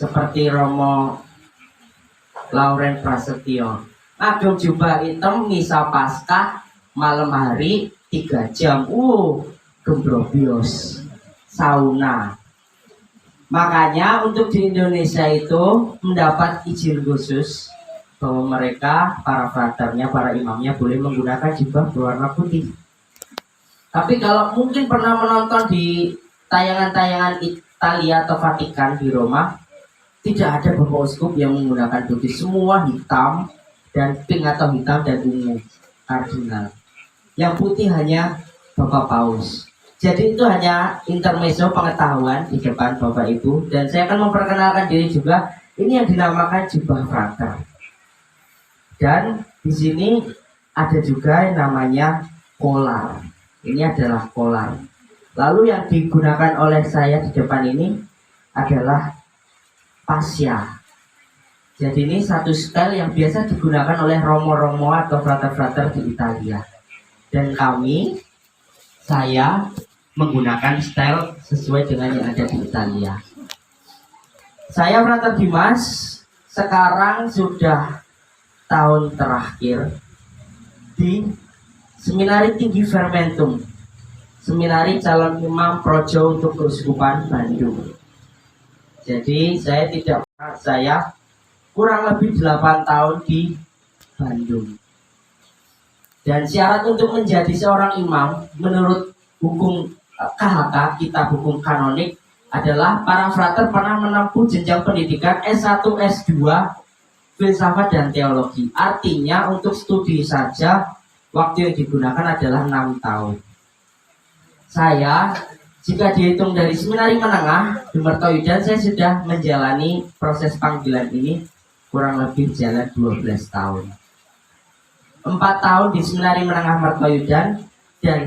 seperti Romo Lauren Prasetyo. Ngagem jubah hitam misa Paskah malam hari 3 jam. Gembrobios, sauna. Makanya untuk di Indonesia itu mendapat izin khusus bahwa mereka, para fraternya, para imamnya boleh menggunakan jubah berwarna putih. Tapi kalau mungkin pernah menonton di tayangan-tayangan Italia atau Vatikan di Roma, tidak ada bapak uskup yang menggunakan putih, semua hitam dan pink atau hitam dan ungu kardinal. Yang putih hanya Bapak Paus. Jadi itu hanya intermezzo pengetahuan di depan Bapak Ibu, dan saya akan memperkenalkan diri juga. Ini yang dinamakan jubah frater. Dan di sini ada juga yang namanya kolar. Ini adalah kolar. Lalu yang digunakan oleh saya di depan ini adalah pasya. Jadi ini satu style yang biasa digunakan oleh romo-romo atau frater-frater di Italia. Dan saya menggunakan style sesuai dengan yang ada di Italia. Saya Frater Dimas, sekarang sudah tahun terakhir di Seminari Tinggi Fermentum, Seminari Calon Imam Projo untuk Keuskupan Bandung. Jadi saya kurang lebih 8 tahun di Bandung. Dan syarat untuk menjadi seorang imam menurut hukum KHK, Kitab Hukum Kanonik, adalah para frater pernah menempuh jenjang pendidikan S1, S2, filsafat dan teologi. Artinya untuk studi saja waktu yang digunakan adalah 6 tahun. Saya, jika dihitung dari seminari menengah di Mertoyudan, saya sudah menjalani proses panggilan ini kurang lebih jalan 12 tahun. 4 tahun di seminari menengah Mertoyudan dan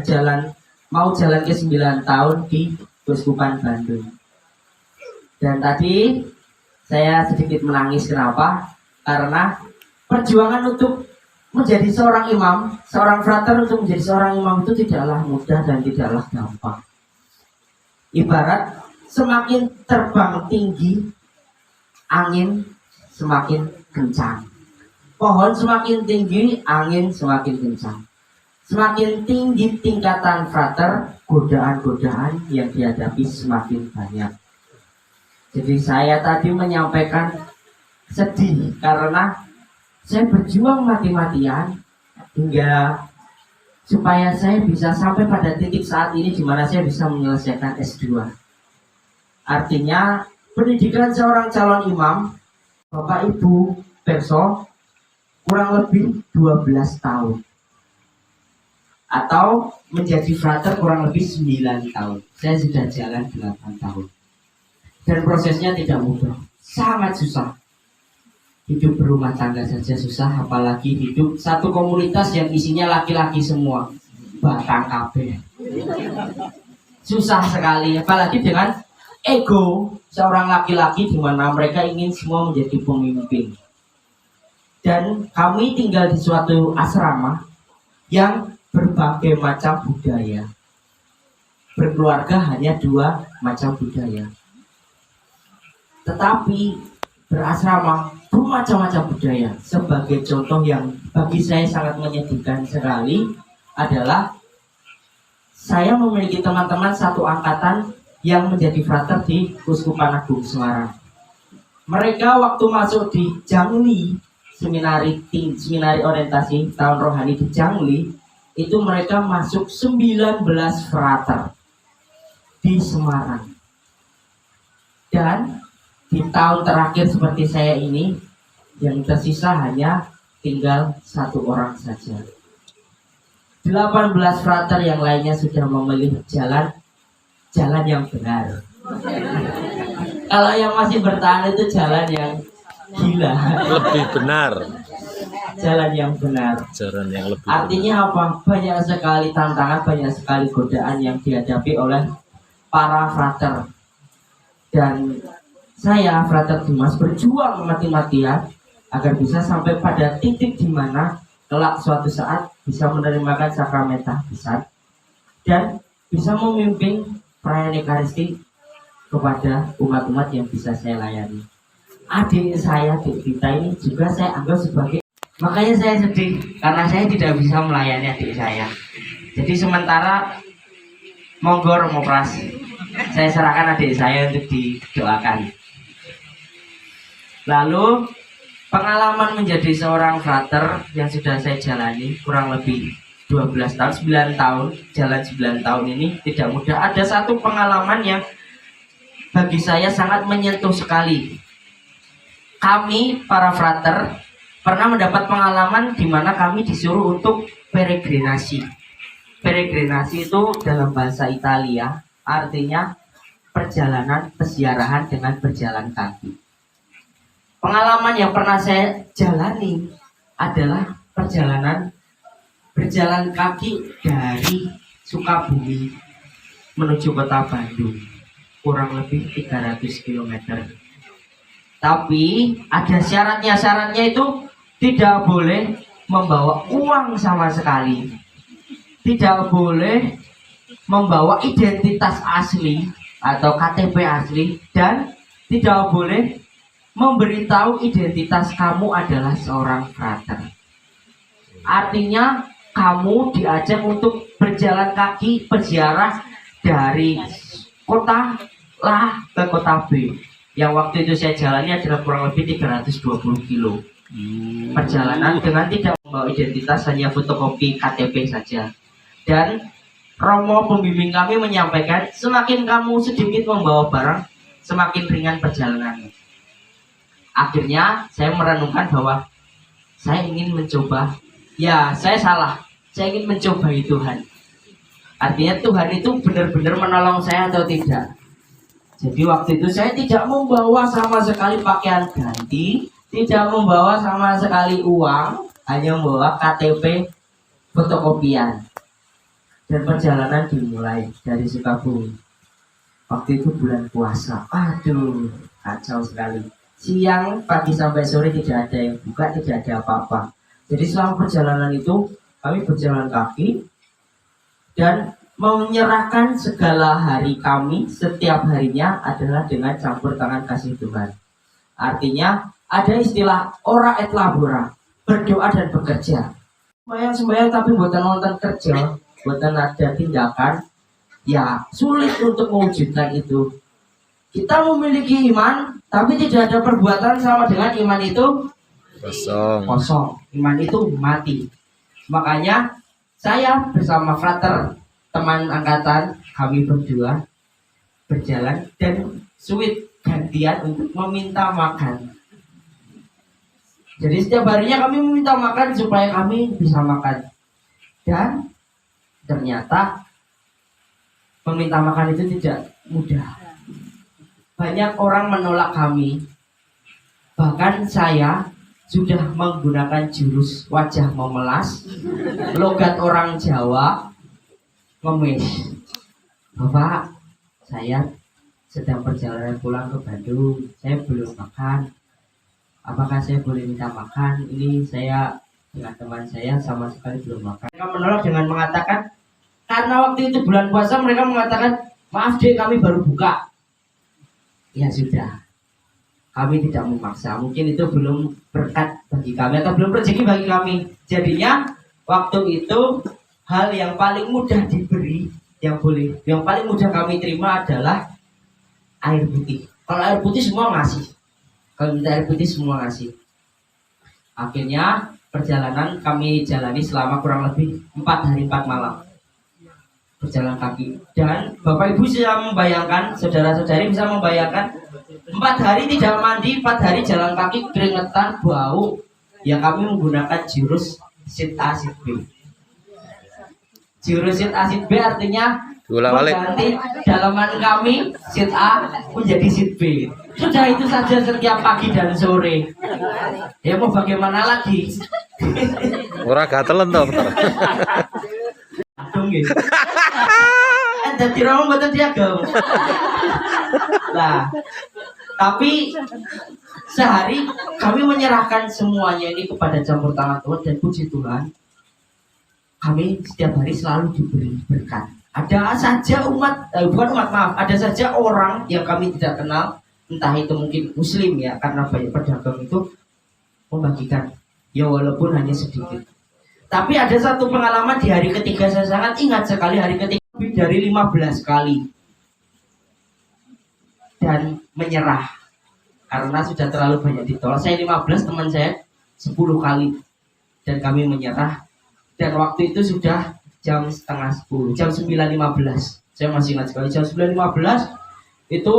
mau jalan ke 9 tahun di Keuskupan Bandung. Dan tadi saya sedikit menangis. Kenapa? Karena perjuangan untuk menjadi seorang imam, seorang frater untuk menjadi seorang imam itu tidaklah mudah dan tidaklah gampang. Ibarat semakin terbang tinggi, angin semakin kencang. Pohon semakin tinggi, angin semakin kencang. Semakin tinggi tingkatan frater, godaan-godaan yang dihadapi semakin banyak. Jadi saya tadi menyampaikan sedih karena saya berjuang mati-matian hingga supaya saya bisa sampai pada titik saat ini di mana saya bisa menyelesaikan S2. Artinya pendidikan seorang calon imam, Bapak Ibu Perso, kurang lebih 12 tahun. Atau menjadi frater kurang lebih 9 tahun. Saya sudah jalan 8 tahun. Dan prosesnya tidak mudah, sangat susah. Hidup berumah tangga saja susah, apalagi hidup satu komunitas yang isinya laki-laki semua. Batang kabeh. Susah sekali, apalagi dengan ego seorang laki-laki di mana mereka ingin semua menjadi pemimpin. Dan kami tinggal di suatu asrama yang berbagai macam budaya. Berkeluarga hanya 2 macam budaya. Tetapi berasrama bermacam-macam budaya. Sebagai contoh yang bagi saya sangat menyedihkan sekali adalah saya memiliki teman-teman satu angkatan yang menjadi frater di Keuskupan Agung Semarang. Mereka waktu masuk di Jangli, seminari orientasi tahun rohani di Jangli, itu mereka masuk 19 frater di Semarang. Dan di tahun terakhir seperti saya ini, yang tersisa hanya tinggal 1 orang saja. 18 frater yang lainnya sudah memilih jalan yang benar. Kalau yang masih bertahan itu jalan yang gila. Lebih benar. Jalan yang benar. Jalan yang lebih Artinya apa? Banyak sekali tantangan, banyak sekali godaan yang dihadapi oleh para frater. Dan saya, Frater Dimas, berjuang mati-matian agar bisa sampai pada titik di mana kelak suatu saat bisa menerima sakramen tahbisan dan bisa memimpin perayaan Ekaristi kepada umat-umat yang bisa saya layani. adik saya, adik kita ini juga saya anggap sebagai, makanya saya sedih karena saya tidak bisa melayani adik saya. Jadi sementara monggo Romo Pras, saya serahkan adik saya untuk didoakan. Lalu pengalaman menjadi seorang frater yang sudah saya jalani kurang lebih 12 tahun, 9 tahun, jalan 9 tahun ini tidak mudah. Ada satu pengalaman yang bagi saya sangat menyentuh sekali. Kami para frater pernah mendapat pengalaman di mana kami disuruh untuk peregrinasi. Peregrinasi itu dalam bahasa Italia artinya perjalanan peziarahan dengan berjalan kaki. Pengalaman yang pernah saya jalani adalah perjalanan berjalan kaki dari Sukabumi menuju kota Bandung, kurang lebih 300 km. Tapi ada syaratnya. Syaratnya itu tidak boleh membawa uang sama sekali, tidak boleh membawa identitas asli atau KTP asli, dan tidak boleh memberitahu identitas kamu adalah seorang frater. Artinya kamu diajak untuk berjalan kaki berziarah dari kota A ke kota B. Yang waktu itu saya jalani adalah kurang lebih 320 kilo perjalanan dengan tidak membawa identitas, hanya fotokopi KTP saja. Dan Romo pembimbing kami menyampaikan, semakin kamu sedikit membawa barang, semakin ringan perjalanannya. Akhirnya saya merenungkan bahwa saya ingin mencoba. Ya, saya salah. Saya ingin mencobai Tuhan. Artinya Tuhan itu benar-benar menolong saya atau tidak. Jadi waktu itu saya tidak membawa sama sekali pakaian ganti, tidak membawa sama sekali uang, hanya membawa KTP fotokopian. Dan perjalanan dimulai dari Sukabumi. Waktu itu bulan puasa. Aduh, kacau sekali. Siang, pagi sampai sore tidak ada yang buka, tidak ada apa-apa. Jadi selama perjalanan itu kami berjalan kaki dan menyerahkan segala hari kami setiap harinya adalah dengan campur tangan kasih Tuhan. Artinya ada istilah ora et labora, berdoa dan bekerja. Sembahyang tapi buatan nonton kerja, buatan ada tindakan, ya sulit untuk mewujudkan itu. Kita memiliki iman, tapi tidak ada perbuatan, sama dengan iman itu kosong. Iman itu mati. Makanya saya bersama frater, teman angkatan, kami berdua berjalan dan sweet gantian untuk meminta makan. Jadi setiap harinya kami meminta makan supaya kami bisa makan. Dan ternyata meminta makan itu tidak mudah. Banyak orang menolak kami. Bahkan saya sudah menggunakan jurus wajah memelas, logat orang Jawa, ngemis. Bapak, saya sedang perjalanan pulang ke Bandung, saya belum makan. Apakah saya boleh minta makan? Ini saya dengan teman saya sama sekali belum makan. Mereka menolak dengan mengatakan, karena waktu itu bulan puasa, mereka mengatakan, maaf deh, kami baru buka. Ya sudah, kami tidak memaksa. Mungkin itu belum berkat bagi kami atau belum rezeki bagi kami. Jadinya waktu itu hal yang paling mudah diberi, yang paling mudah kami terima adalah air putih. Kalau air putih semua ngasih. Kalau minta air putih semua ngasih. Akhirnya perjalanan kami jalani selama kurang lebih 4 hari 4 malam. Berjalan kaki. Dan Bapak Ibu bisa membayangkan, saudara-saudari bisa membayangkan, 4 hari tidak mandi, 4 hari jalan kaki, keringetan, bau. Ya kami menggunakan jurus sit A sit B. Jurus sit A sit B artinya mengganti dalaman kami sit A menjadi sit B. Sudah itu saja setiap pagi dan sore. Ya mau bagaimana lagi? Ora gatelen toh. Aduh nggih. Dadi romo mboten diagem. Nah, tapi sehari kami menyerahkan semuanya ini kepada campur tangan Tuhan, dan puji Tuhan kami setiap hari selalu diberi berkat. Ada saja ada saja orang yang kami tidak kenal entah itu mungkin muslim ya, karena banyak pedagang itu membagikan ya walaupun hanya sedikit. Tapi ada satu pengalaman di hari ketiga, saya sangat ingat sekali hari ketiga, lebih dari 15 kali dan menyerah karena sudah terlalu banyak ditolak. Saya 15, teman saya 10 kali dan kami menyerah. Dan waktu itu sudah jam setengah 10, jam 9.15. Saya masih ingat sekali, jam 9.15 itu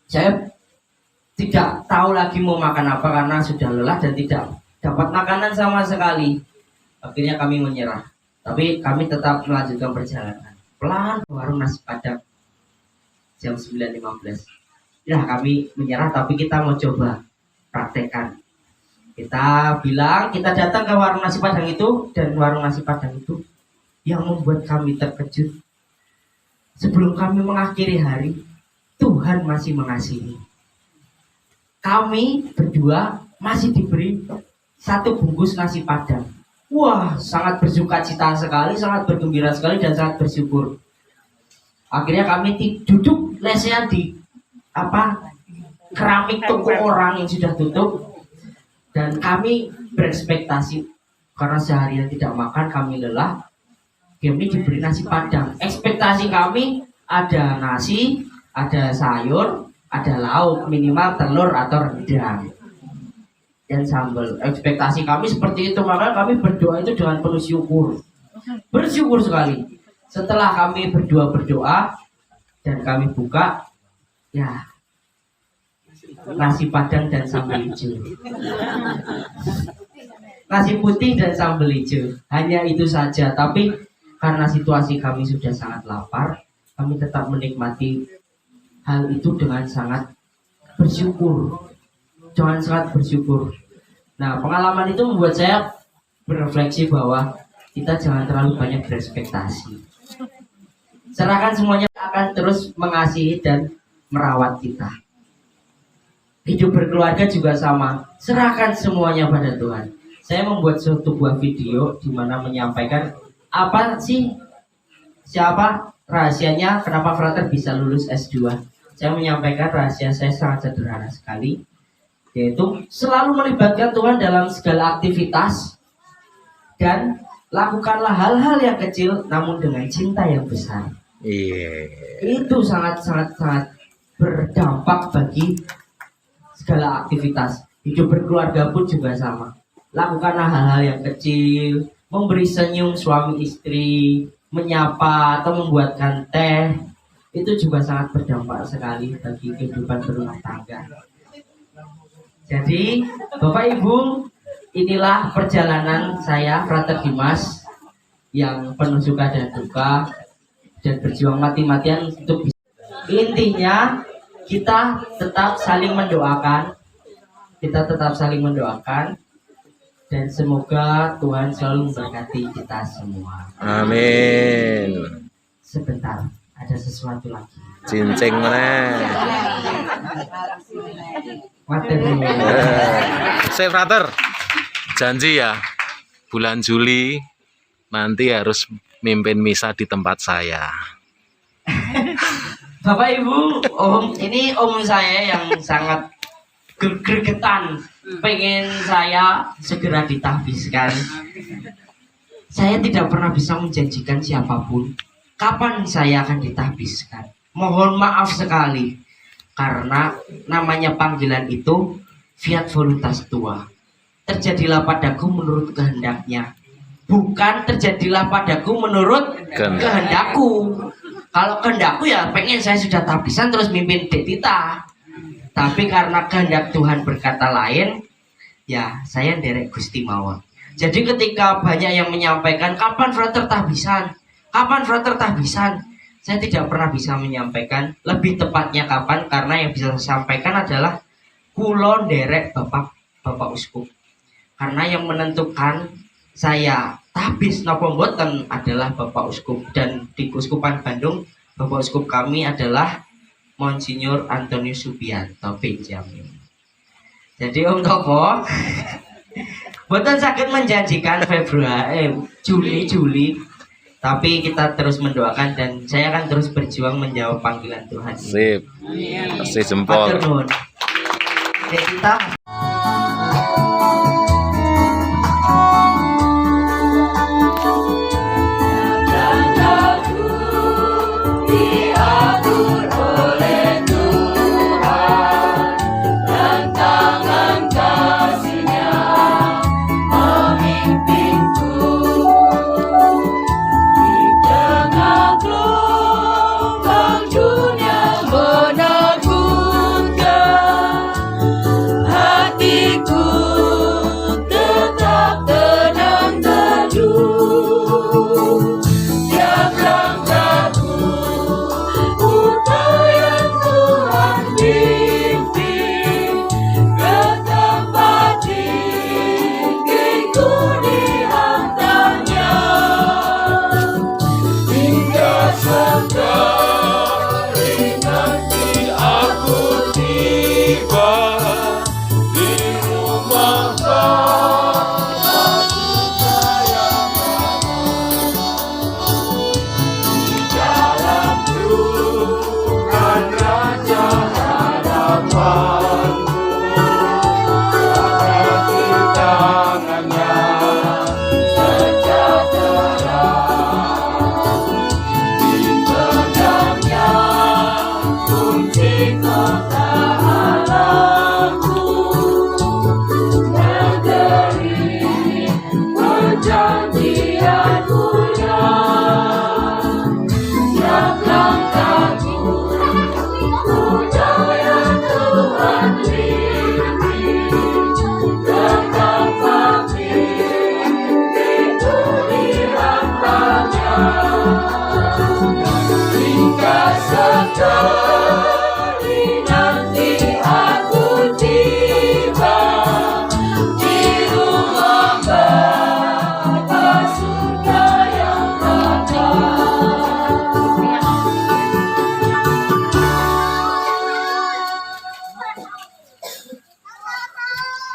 saya tidak tahu lagi mau makan apa karena sudah lelah dan tidak dapat makanan sama sekali. Akhirnya kami menyerah. Tapi kami tetap melanjutkan perjalanan. Pelan ke warung nasi padang. Jam 9.15. Ya kami menyerah, tapi kita mau coba praktekkan. Kita bilang, kita datang ke warung nasi padang itu. Dan warung nasi padang itu yang membuat kami terkejut. Sebelum kami mengakhiri hari, Tuhan masih mengasihi. Kami berdua masih diberi 1 bungkus nasi padang. Wah, sangat bersuka cita sekali, sangat bergembira sekali, dan sangat bersyukur. Akhirnya kami duduk lesehan di keramik toko orang yang sudah tutup, dan kami berekspektasi karena seharian tidak makan, kami lelah. Kami diberi nasi padang. Ekspektasi kami ada nasi, ada sayur, ada lauk, minimal telur atau rendang dan sambal. Ekspektasi kami seperti itu, maka kami berdoa itu dengan penuh syukur. Bersyukur sekali. Setelah kami berdoa dan kami buka, ya nasi padang dan sambal hijau. Nasi putih dan sambal hijau. Hanya itu saja. Tapi karena situasi kami sudah sangat lapar, kami tetap menikmati hal itu dengan sangat bersyukur. Jangan sangat bersyukur. Nah, pengalaman itu membuat saya berefleksi bahwa kita jangan terlalu banyak berekspektasi. Serahkan semuanya, akan terus mengasihi dan merawat kita. Hidup berkeluarga juga sama. Serahkan semuanya pada Tuhan. Saya membuat suatu buah video di mana menyampaikan siapa rahasianya kenapa Frater bisa lulus S2. Saya menyampaikan rahasia saya sangat sederhana sekali, yaitu selalu melibatkan Tuhan dalam segala aktivitas dan lakukanlah hal-hal yang kecil namun dengan cinta yang besar. Itu sangat berdampak bagi segala aktivitas. Hidup berkeluarga pun juga sama. Lakukanlah hal-hal yang kecil, memberi senyum suami istri, menyapa atau membuatkan teh. Itu juga sangat berdampak sekali bagi kehidupan berumah tangga. Jadi, Bapak Ibu, inilah perjalanan saya, Frater Dimas, yang penuh suka dan duka, dan berjuang mati-matian untuk bisa. Intinya, kita tetap saling mendoakan. Dan semoga Tuhan selalu memberkati kita semua. Amin. Sebentar, ada sesuatu lagi. Cincing mana? Saya Frater, janji ya, bulan Juli nanti harus mimpin misa di tempat saya. Bapak Ibu, ini om saya yang sangat gregetan, pengen saya segera ditahbiskan. Saya tidak pernah bisa menjanjikan siapapun kapan saya akan ditahbiskan. Mohon maaf sekali, karena namanya panggilan itu fiat voluntas tua. Terjadilah padaku menurut kehendaknya, bukan terjadilah padaku menurut kehendakku. Kalau kehendakku ya pengen saya sudah tahbisan terus mimpin Dek Tita. Tapi karena kehendak Tuhan berkata lain, ya saya nderek Gusti mawon. Jadi ketika banyak yang menyampaikan kapan Frater tahbisan, saya tidak pernah bisa menyampaikan lebih tepatnya kapan, karena yang bisa saya sampaikan adalah kulo nderek Bapak Uskup. Karena yang menentukan saya tahbis napa mboten adalah Bapak Uskup, dan di Keuskupan Bandung Bapak Uskup kami adalah Monsinyur Antonius Subianto Benjamin. Jadi Om Topo mboten saged menjanjikan Juli, Tapi kita terus mendoakan dan saya akan terus berjuang menjawab panggilan Tuhan. Sip. Kasih jempol. Matur nuwun. Oke, kita